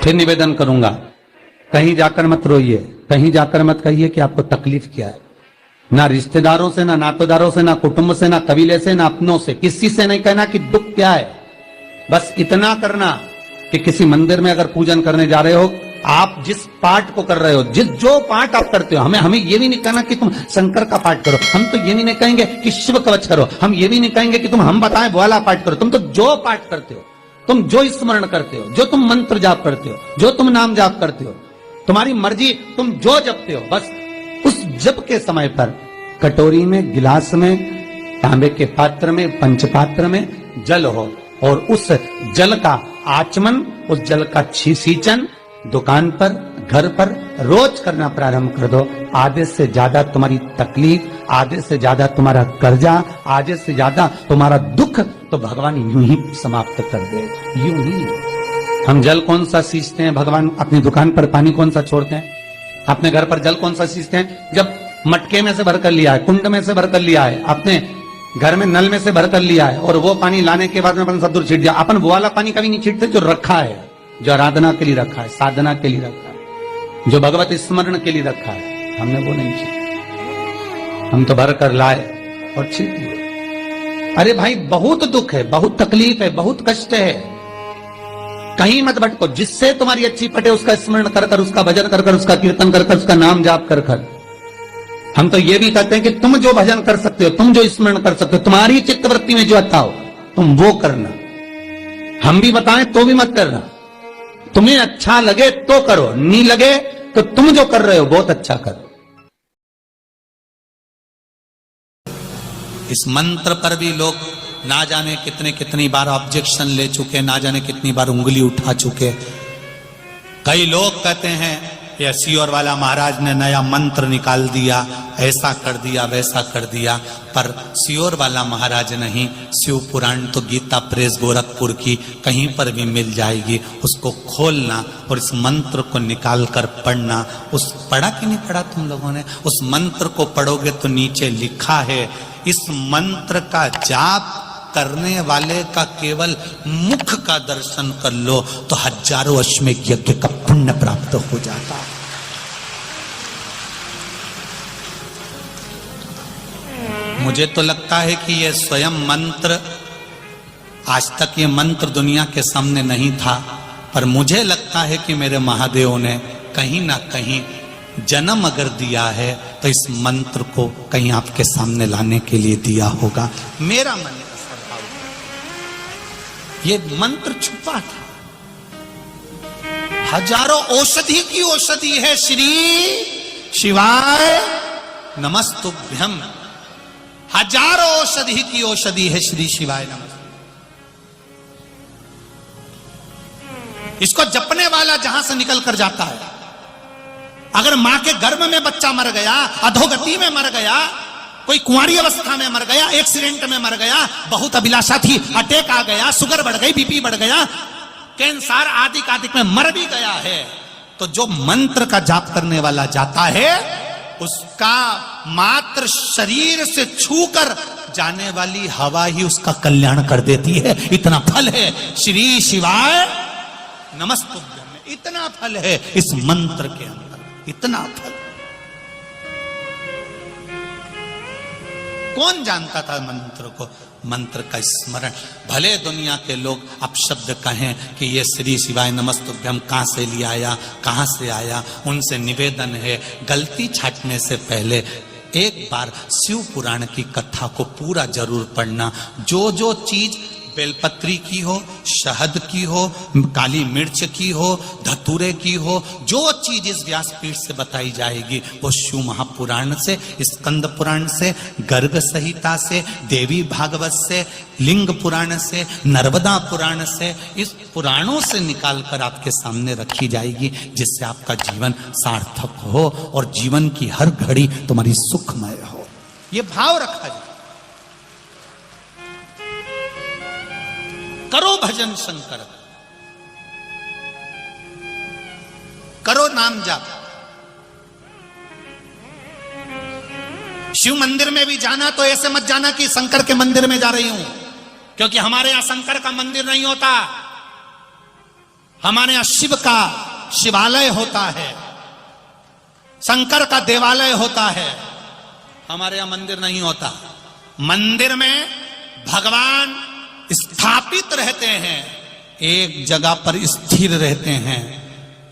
फिर निवेदन करूंगा, कहीं जाकर मत रोइए, कहीं जाकर मत कहिए कि आपको तकलीफ क्या है। ना रिश्तेदारों से, ना नातेदारों से, ना कुटुंब से, ना कबीले से, ना अपनों से, किसी से नहीं कहना कि दुख क्या है। बस इतना करना कि किसी मंदिर में अगर पूजन करने जा रहे हो, आप जिस पाठ को कर रहे हो, जो पाठ आप करते हो, हमें ये भी नहीं कहना कि तुम शंकर का पाठ करो, हम तो ये भी नहीं कहेंगे कि शिव कवच करो, हम ये भी नहीं कहेंगे कि हम बताएं वाला पाठ करो। तुम तो जो पाठ करते हो, तुम जो स्मरण करते हो, जो तुम मंत्र जाप करते हो, जो तुम नाम जाप करते हो, तुम्हारी मर्जी, तुम जो जपते हो, बस उस जप के समय पर कटोरी में, गिलास में, तांबे के पात्र में, पंचपात्र में जल हो और उस जल का आचमन, उस जल का सींचन दुकान पर, घर पर रोज करना प्रारंभ कर दो। आधे से ज्यादा तुम्हारी तकलीफ, आधे से ज्यादा तुम्हारा कर्जा, आधे से ज्यादा तुम्हारा दुख तो भगवान यूं ही समाप्त कर दे, यूं ही। हम जल कौन सा सींचते हैं भगवान? अपनी दुकान पर पानी कौन सा छोड़ते हैं? अपने घर पर जल कौन सा सींचते हैं? जब मटके में से भरकर लिया है, कुंड में से भरकर लिया है, अपने घर में नल में से भरकर लिया है और वो पानी लाने के बाद में अपन सब दूर छीट दिया। अपन वो वाला पानी कभी नहीं छीटते जो रखा है, जो आराधना के लिए रखा है, साधना के लिए रखा है, जो भगवत स्मरण के लिए रखा है, हमने वो नहीं छीटा। हम तो भर कर लाए और छीट दिए। अरे भाई, बहुत दुख है, बहुत तकलीफ है, बहुत कष्ट है, कहीं मत भटको। जिससे तुम्हारी अच्छी पटे उसका स्मरण कर कर, उसका भजन कर कर, उसका कीर्तन कर कर, उसका नाम जाप कर कर। हम तो ये भी कहते हैं कि तुम जो भजन कर सकते हो, तुम जो स्मरण कर सकते हो, तुम्हारी चित्तवृत्ति में जो अच्छा हो तुम वो करना। हम भी बताएं तो भी मत करना। तुम्हें अच्छा लगे तो करो, नहीं लगे तो तुम जो कर रहे हो बहुत अच्छा करो। इस मंत्र पर भी लोग ना जाने कितनी बार ऑब्जेक्शन ले चुके, ना जाने कितनी बार उंगली उठा चुके। कई लोग कहते हैं ये सियोर वाला महाराज ने नया मंत्र निकाल दिया, ऐसा कर दिया, वैसा कर दिया। पर सियोर वाला महाराज नहीं, शिव पुराण तो गीता प्रेस गोरखपुर की कहीं पर भी मिल जाएगी। उसको खोलना और इस मंत्र को निकाल कर पढ़ना। उस पढ़ा कि नहीं पढ़ा तुम लोगों ने? उस मंत्र को पढ़ोगे तो नीचे लिखा है, इस मंत्र का जाप करने वाले का केवल मुख का दर्शन कर लो तो हजारों अश्वमेध यज्ञ का पुण्य प्राप्त हो जाता। मुझे तो लगता है कि यह स्वयं मंत्र, आज तक ये मंत्र दुनिया के सामने नहीं था, पर मुझे लगता है कि मेरे महादेव ने कहीं ना कहीं जन्म अगर दिया है तो इस मंत्र को कहीं आपके सामने लाने के लिए दिया होगा। मेरा मन ये मंत्र छुपा था। हजारों औषधि की औषधि है श्री शिवाय नमस्तुभ्यम। हजारों औषधि की औषधि है श्री शिवाय नमस्तुभ्यम। इसको जपने वाला जहां से निकल कर जाता है, अगर मां के गर्भ में बच्चा मर गया, अधोगति में मर गया, कोई कुंवारी अवस्था में मर गया, एक्सीडेंट में मर गया, बहुत अभिलाषा थी, अटैक आ गया, शुगर बढ़ गई, बीपी बढ़ गया, कैंसर आदि में मर भी गया है, तो जो मंत्र का जाप करने वाला जाता है उसका मात्र शरीर से छूकर जाने वाली हवा ही उसका कल्याण कर देती है। इतना फल है श्री शिवाय नमस्तुभ्यम में, इतना फल है इस मंत्र के अंदर, इतना फल। कौन जानता था मंत्र को? मंत्र का स्मरण। भले दुनिया के लोग अपशब्द कहें कि ये श्री शिवाय नमस्तुभ्यम कहां से लिया आया, कहां से आया, उनसे निवेदन है गलती छाटने से पहले एक बार शिव पुराण की कथा को पूरा जरूर पढ़ना। जो जो चीज बेलपत्री की हो, शहद की हो, काली मिर्च की हो, धतूरे की हो, जो चीज इस व्यासपीठ से बताई जाएगी वो शिव महापुराण से, स्कंद पुराण से, गर्ग संहिता से, देवी भागवत से, लिंग पुराण से, नर्मदा पुराण से, इस पुराणों से निकाल कर आपके सामने रखी जाएगी, जिससे आपका जीवन सार्थक हो और जीवन की हर घड़ी तुम्हारी सुखमय हो। ये भाव रखा जाए। करो भजन शंकर, करो नाम जाप। शिव मंदिर में भी जाना तो ऐसे मत जाना कि शंकर के मंदिर में जा रही हूं, क्योंकि हमारे यहां शंकर का मंदिर नहीं होता। हमारे यहाँ शिव का शिवालय होता है, शंकर का देवालय होता है, हमारे यहां मंदिर नहीं होता। मंदिर में भगवान स्थापित रहते हैं, एक जगह पर स्थिर रहते हैं।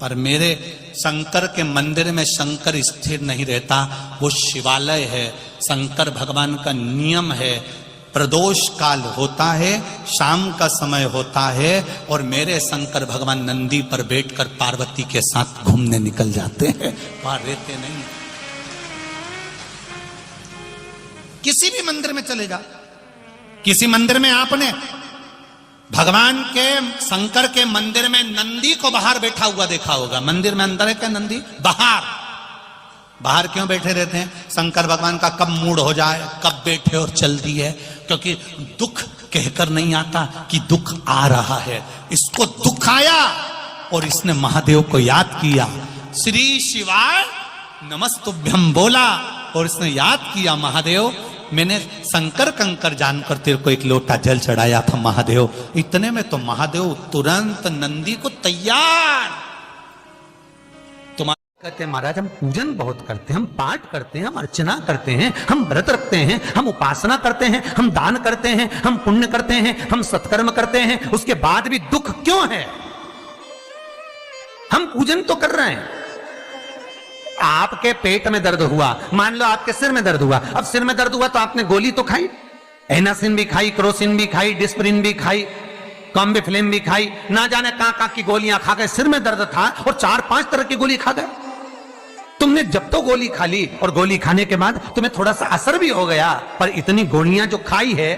पर मेरे शंकर के मंदिर में शंकर स्थिर नहीं रहता, वो शिवालय है। शंकर भगवान का नियम है, प्रदोष काल होता है, शाम का समय होता है, और मेरे शंकर भगवान नंदी पर बैठकर पार्वती के साथ घूमने निकल जाते हैं, वहां रहते नहीं। किसी भी मंदिर में चले जाओ, किसी मंदिर में आपने भगवान के शंकर के मंदिर में नंदी को बाहर बैठा हुआ देखा होगा। मंदिर में अंदर है क्या नंदी? बाहर। बाहर क्यों बैठे रहते हैं? शंकर भगवान का कब मूड हो जाए, कब बैठे और चल दी है, क्योंकि दुख कहकर नहीं आता कि दुख आ रहा है। इसको दुख आया और इसने महादेव को याद किया, श्री शिवाय नमस्तुभ्यम बोला, और इसने याद किया महादेव मैंने शंकर कंकर जानकर तेरे को एक लोटा जल चढ़ाया था महादेव। इतने में तो महादेव तुरंत नंदी को तैयार। कहते हैं महाराज हम पूजन बहुत करते हैं, हम पाठ करते हैं, हम अर्चना करते हैं, हम व्रत रखते हैं, हम उपासना करते हैं, हम दान करते हैं, हम पुण्य करते हैं, हम सत्कर्म करते हैं, उसके बाद भी दुख क्यों है? हम पूजन तो कर रहे हैं। आपके पेट में दर्द हुआ, मान लो आपके सिर में दर्द हुआ, अब सिर में दर्द हुआ तो आपने गोली तो खाई, एनासिन भी खाई, क्रोसिन भी खाई, डिस्प्रिन भी खाई, कॉम्बिफ्लेम भी खाई, ना जाने कहां की गोलियां खा गए। सिर में दर्द था और 4-5 तरह की गोली खा गए। तुमने जब तो गोली खा ली और गोली खाने के बाद तुम्हें थोड़ा सा असर भी हो गया, पर इतनी गोलियां जो खाई है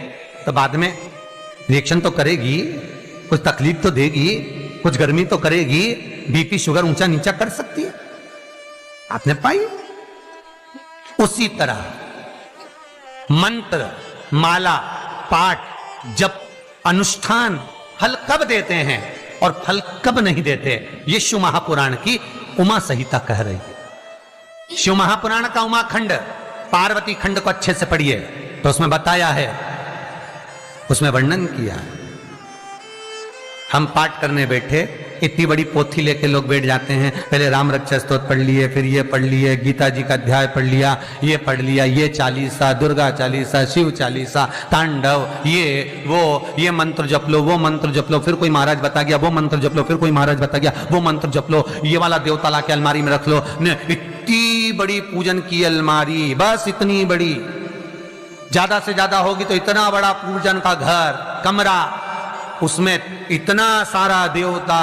तो बाद में रिएक्शन तो करेगी, कुछ तकलीफ तो देगी, कुछ गर्मी तो करेगी, बीपी शुगर ऊंचा नीचा कर सकती है, आपने पाई। उसी तरह मंत्र, माला, पाठ, जप, अनुष्ठान फल कब देते हैं और फल कब नहीं देते, ये शिव महापुराण की उमा संहिता कह रही है। शिव महापुराण का उमा खंड, पार्वती खंड को अच्छे से पढ़िए तो उसमें बताया है, उसमें वर्णन किया है। हम पाठ करने बैठे, इतनी बड़ी पोथी लेके लोग बैठ जाते हैं, पहले राम रक्षा स्तोत्र पढ़ लिए, फिर ये पढ़ लिए, गीता जी का अध्याय पढ़ लिया, ये पढ़ लिया, ये चालीसा, दुर्गा चालीसा, शिव चालीसा, तांडव, ये मंत्र जप लो, वो मंत्र जप लो, फिर कोई महाराज बता गया वो मंत्र जप लो, फिर कोई महाराज बता गया वो मंत्र जप लो, ये वाला देवता ला के अलमारी में रख लो। इतनी बड़ी पूजन की अलमारी, बस इतनी बड़ी, ज्यादा से ज्यादा होगी तो इतना बड़ा पूजन का घर, कमरा, उसमें इतना सारा देवता।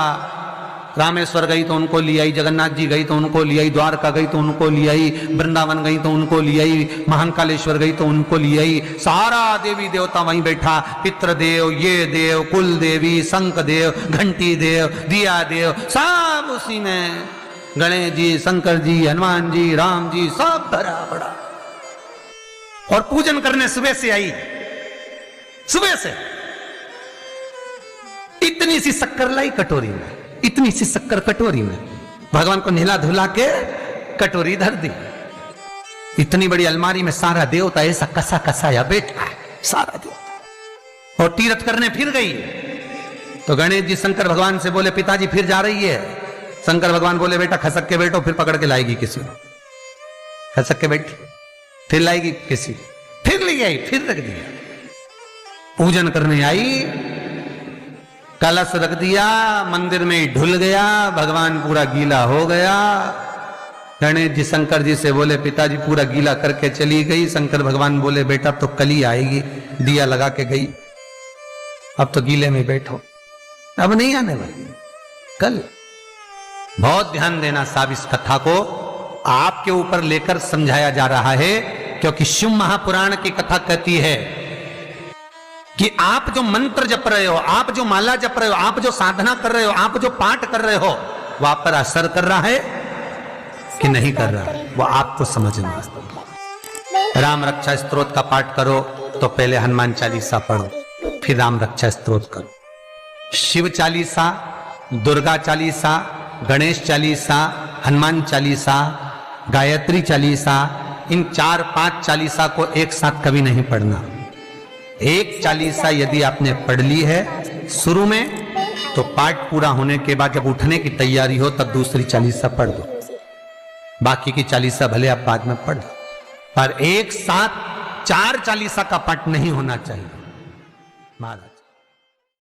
रामेश्वर गई तो उनको ले आई, जगन्नाथ जी गई तो उनको ले आई, द्वारका गई तो उनको ले आई, वृंदावन गई तो उनको ले आई, महाकालेश्वर गई तो उनको ले आई, सारा देवी देवता वहीं बैठा, पितृदेव, ये देव, कुल देवी, शंख देव, घंटी देव, दिया देव, सब उसी में, गणेश जी, शंकर जी, हनुमान जी, राम जी, सब भरा पड़ा। और पूजन करने सुबह से आई, सुबह से इतनी सी शक्कर लाई कटोरी में, इतनी सी शक्कर कटोरी में, भगवान को नहला धुला के कटोरी धर दी। इतनी बड़ी अलमारी में सारा देवता ऐसा कसा कसाया बैठा है, सारा देवता। और तीर्थ करने फिर गई तो गणेश जी शंकर भगवान से बोले, पिताजी फिर जा रही है। शंकर भगवान बोले, बेटा खसक के बैठो, फिर पकड़ के लाएगी किसी को। खसक के बैठी, फिर लाएगी किसी, फिर ले आई, फिर रख दिया। पूजन करने आई, कलश रख दिया, मंदिर में ढुल गया, भगवान पूरा गीला हो गया। गणेश जी शंकर जी से बोले, पिताजी पूरा गीला करके चली गई। शंकर भगवान बोले, बेटा तो कल ही आएगी, दिया लगा के गई, अब तो गीले में बैठो, अब नहीं आने वाली, कल। बहुत ध्यान देना साहब, इस कथा को आपके ऊपर लेकर समझाया जा रहा है, क्योंकि शिव महापुराण की कथा कहती है कि आप जो मंत्र जप रहे हो, आप जो माला जप रहे हो, आप जो साधना कर रहे हो, आप जो पाठ कर रहे हो, वो आप पर असर कर रहा है कि नहीं कर रहा है, वो आपको समझना। राम रक्षा स्तोत्र का पाठ करो तो पहले हनुमान चालीसा पढ़ो, फिर राम रक्षा स्तोत्र करो। शिव चालीसा, दुर्गा चालीसा, गणेश चालीसा, हनुमान चालीसा, गायत्री चालीसा, इन 4-5 चालीसा को एक साथ कभी नहीं पढ़ना। एक चालीसा यदि आपने पढ़ ली है शुरू में, तो पाठ पूरा होने के बाद जब उठने की तैयारी हो तब दूसरी चालीसा पढ़ दो, बाकी की चालीसा भले आप बाद में पढ़, पर एक साथ 4 चालीसा का पाठ नहीं होना चाहिए महाराज।